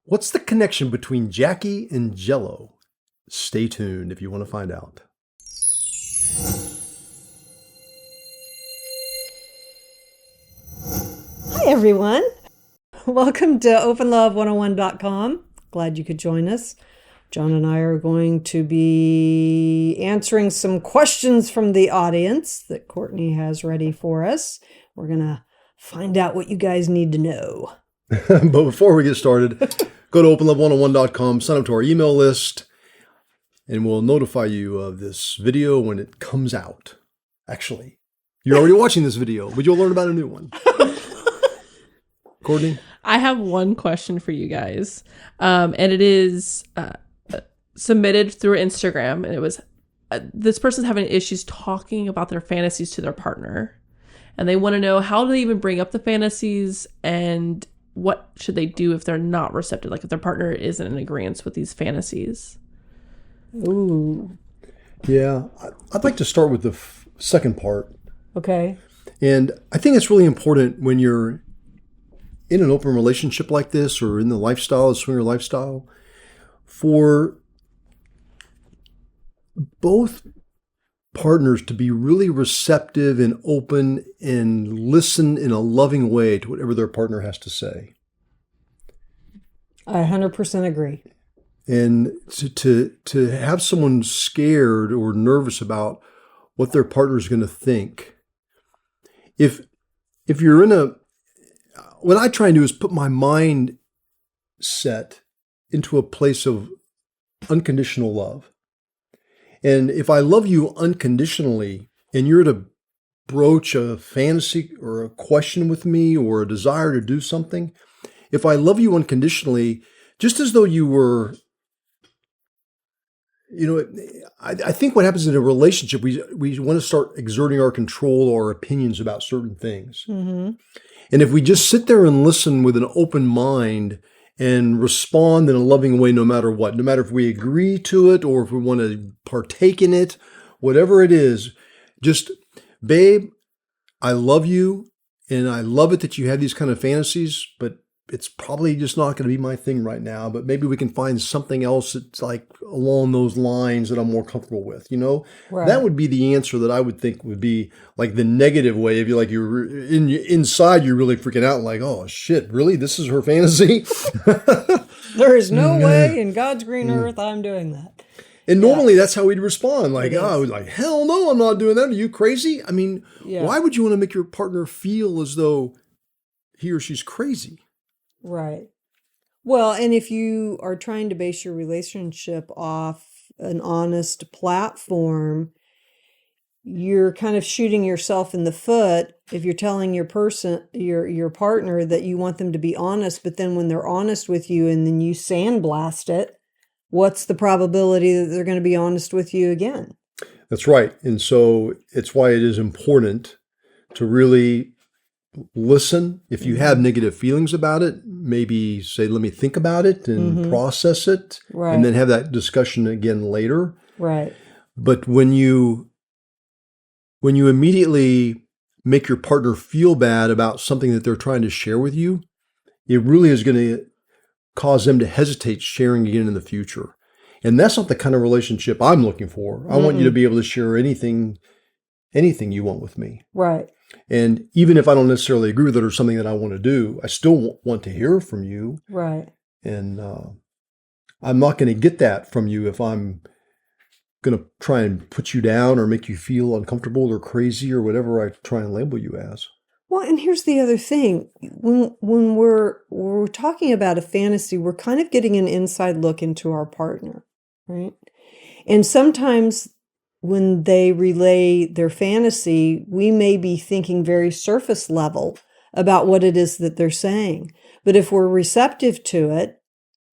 What's the connection between Jackie and Jell-O? Stay tuned if you want to find out. Hi, everyone. Welcome to OpenLove101.com. Glad you could join us. John and I are going to be answering some questions from the audience that Courtney has ready for us. We're going to find out what you guys need to know. But before we get started, go to OpenLove101.com, sign up to our email list, and we'll notify you of this video when it comes out. Actually, you're already watching this video, but you'll learn about a new one. Courtney? I have one question for you guys, and it is submitted through Instagram, and it was this person's having issues talking about their fantasies to their partner, and they want to know how do they even bring up the fantasies, and what should they do if they're not receptive, like if their partner isn't in agreement with these fantasies. Ooh. Yeah, I'd like to start with the second part. Okay. And I think it's really important when you're in an open relationship like this, or in the lifestyle, the swinger lifestyle, for both partners to be really receptive and open and listen in a loving way to whatever their partner has to say. I 100% agree. And to have someone scared or nervous about what their partner is going to think. If you're in a, what I try and do is put my mind set into a place of unconditional love. And if I love you unconditionally and you're to broach a fantasy or a question with me or a desire to do something, if I love you unconditionally, just as though you were, I think what happens in a relationship, we want to start exerting our control or opinions about certain things. Mm-hmm. And if we just sit there and listen with an open mind and respond in a loving way, no matter what, no matter if we agree to it or if we want to partake in it, whatever it is, just, babe, I love you and I love it that you have these kind of fantasies, but it's probably just not going to be my thing right now, but maybe we can find something else that's like along those lines that I'm more comfortable with, Right. That would be the answer that I would think would be like the negative way. If you're inside, you're really freaking out like, oh shit, really? This is her fantasy? There is no way in God's green earth I'm doing that. And normally that's how we'd respond. Like, hell no, I'm not doing that. Are you crazy? I mean, Why would you want to make your partner feel as though he or she's crazy? Right. Well, and if you are trying to base your relationship off an honest platform, you're kind of shooting yourself in the foot if you're telling your partner that you want them to be honest, but then when they're honest with you and then you sandblast it, what's the probability that they're going to be honest with you again? That's right. And so it's why it is important to really listen. If you have negative feelings about it, maybe say, let me think about it and process it, right. And then have that discussion again later. Right. But when you immediately make your partner feel bad about something that they're trying to share with you, it really is going to cause them to hesitate sharing again in the future. And that's not the kind of relationship I'm looking for. I want you to be able to share anything you want with me. Right. And even if I don't necessarily agree with it or something that I want to do, I still want to hear from you. Right. And I'm not going to get that from you if I'm going to try and put you down or make you feel uncomfortable or crazy or whatever I try and label you as. Well, and here's the other thing. When we're talking about a fantasy, we're kind of getting an inside look into our partner, right? And sometimes when they relay their fantasy, we may be thinking very surface level about what it is that they're saying. But if we're receptive to it,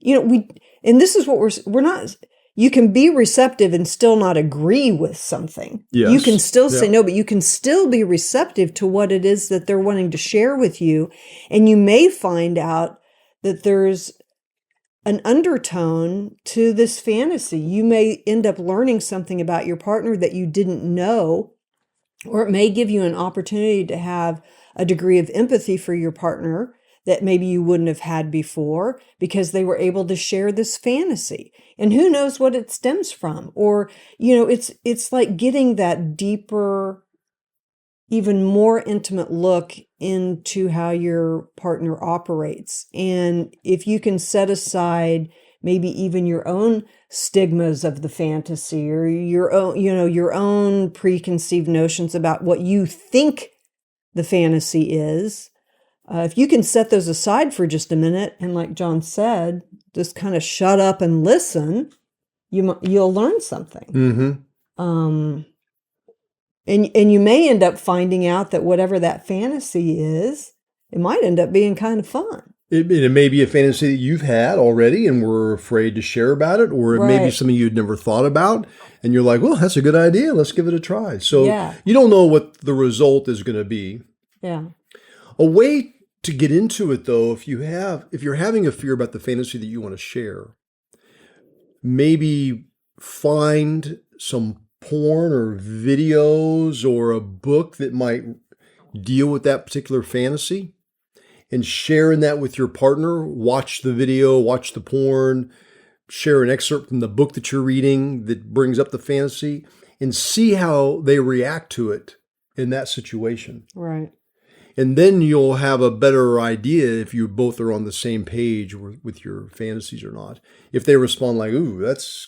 and this is what we're not, you can be receptive and still not agree with something. Yes. You can still say no, but you can still be receptive to what it is that they're wanting to share with you. And you may find out that there's an undertone to this fantasy. You may end up learning something about your partner that you didn't know, or it may give you an opportunity to have a degree of empathy for your partner that maybe you wouldn't have had before because they were able to share this fantasy. And who knows what it stems from? Or, it's like getting that deeper, even more intimate look into how your partner operates. And if you can set aside maybe even your own stigmas of the fantasy or your own preconceived notions about what you think the fantasy is, if you can set those aside for just a minute, and like John said, just kind of shut up and listen, you'll learn something. Mm-hmm. And you may end up finding out that whatever that fantasy is, it might end up being kind of fun. It may be a fantasy that you've had already and were afraid to share about it, or it may be Right. something you'd never thought about, and you're like, well, that's a good idea. Let's give it a try. So Yeah. you don't know what the result is going to be. Yeah. A way to get into it, though, if you're having a fear about the fantasy that you want to share, maybe find some porn or videos or a book that might deal with that particular fantasy and sharing that with your partner. Watch the video, watch the porn, share an excerpt from the book that you're reading that brings up the fantasy, and see how they react to it in that situation. Right. And then you'll have a better idea if you both are on the same page with your fantasies or not. If they respond like, ooh, that's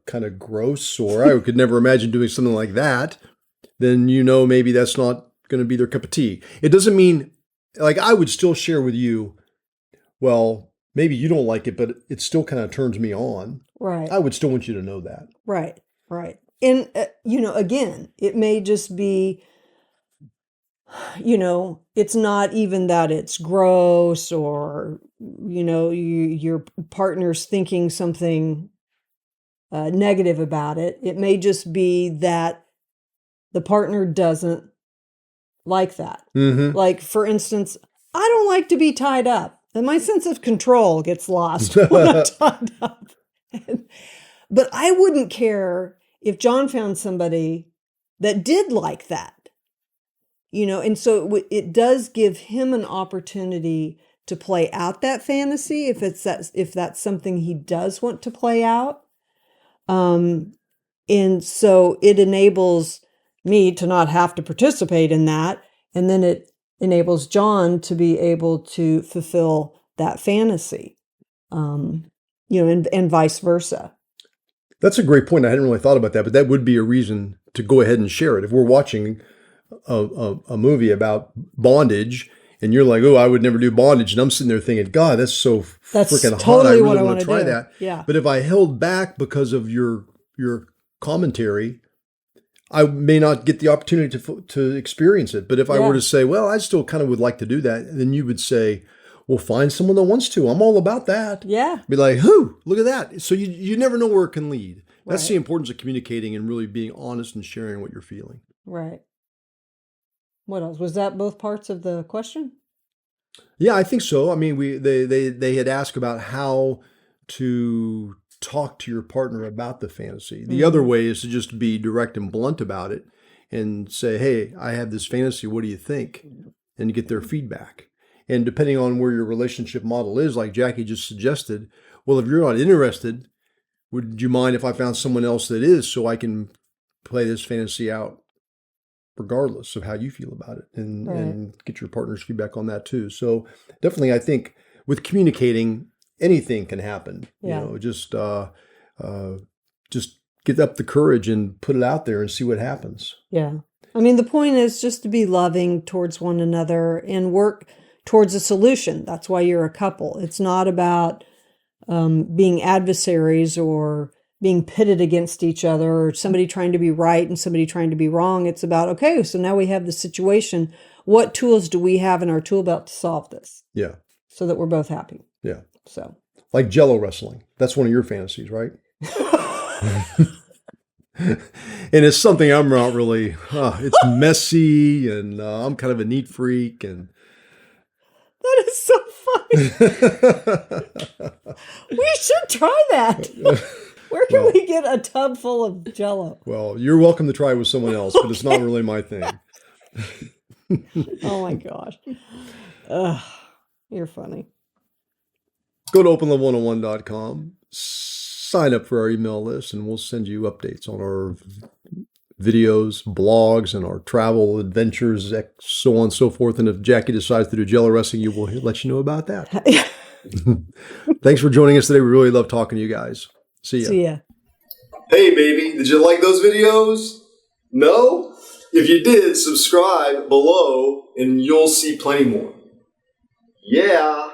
kind of gross, or I could never imagine doing something like that, then maybe that's not going to be their cup of tea. It doesn't mean, like, I would still share with you, well, maybe you don't like it, but it still kind of turns me on. Right. I would still want you to know that. Right. Right. And, again, it may just be, it's not even that it's gross or, your partner's thinking something negative about it. It may just be that the partner doesn't like that. Mm-hmm. Like, for instance, I don't like to be tied up, and my sense of control gets lost when I'm tied up. But I wouldn't care if John found somebody that did like that. And so it does give him an opportunity to play out that fantasy if that's something he does want to play out. And so it enables me to not have to participate in that. And then it enables John to be able to fulfill that fantasy, and vice versa. That's a great point. I hadn't really thought about that, but that would be a reason to go ahead and share it. If we're watching a movie about bondage and you're like, oh, I would never do bondage, and I'm sitting there thinking, God, that's so freaking hot. Totally I really what I want wanna to try do. that. Yeah. But if I held back because of your commentary, I may not get the opportunity to experience it. But if I were to say, well, I still kind of would like to do that, then you would say, well, find someone that wants to. I'm all about that. Yeah. Be like, whoo, look at that. So you never know where it can lead. That's Right. the importance of communicating and really being honest and sharing what you're feeling. Right. What else? Was that both parts of the question? Yeah, I think so. I mean, they had asked about how to talk to your partner about the fantasy. The other way is to just be direct and blunt about it and say, hey, I have this fantasy. What do you think? And get their feedback. And depending on where your relationship model is, like Jackie just suggested, well, if you're not interested, would you mind if I found someone else that is, so I can play this fantasy out regardless of how you feel about it, and get your partner's feedback on that too. So definitely, I think with communicating, anything can happen. Yeah. Just get up the courage and put it out there and see what happens. Yeah. I mean, the point is just to be loving towards one another and work towards a solution. That's why you're a couple. It's not about being adversaries or being pitted against each other, or somebody trying to be right and somebody trying to be wrong. It's about, okay, so now we have the situation. What tools do we have in our tool belt to solve this? Yeah. So that we're both happy. Yeah. So. Like Jello wrestling. That's one of your fantasies, right? And it's something I'm not really, it's messy, and I'm kind of a neat freak, and That is so funny. We should try that. Where can we get a tub full of Jello? well, you're welcome to try it with someone else, but it's not really my thing. Oh my gosh. Ugh. You're funny. Go to openlove101.com, sign up for our email list, and we'll send you updates on our videos, blogs, and our travel adventures, so on and so forth. And if Jackie decides to do jello wrestling, you will let you know about that. Thanks for joining us today. We really love talking to you guys. See ya. See ya. Hey, baby, did you like those videos? No? If you did, subscribe below and you'll see plenty more. Yeah.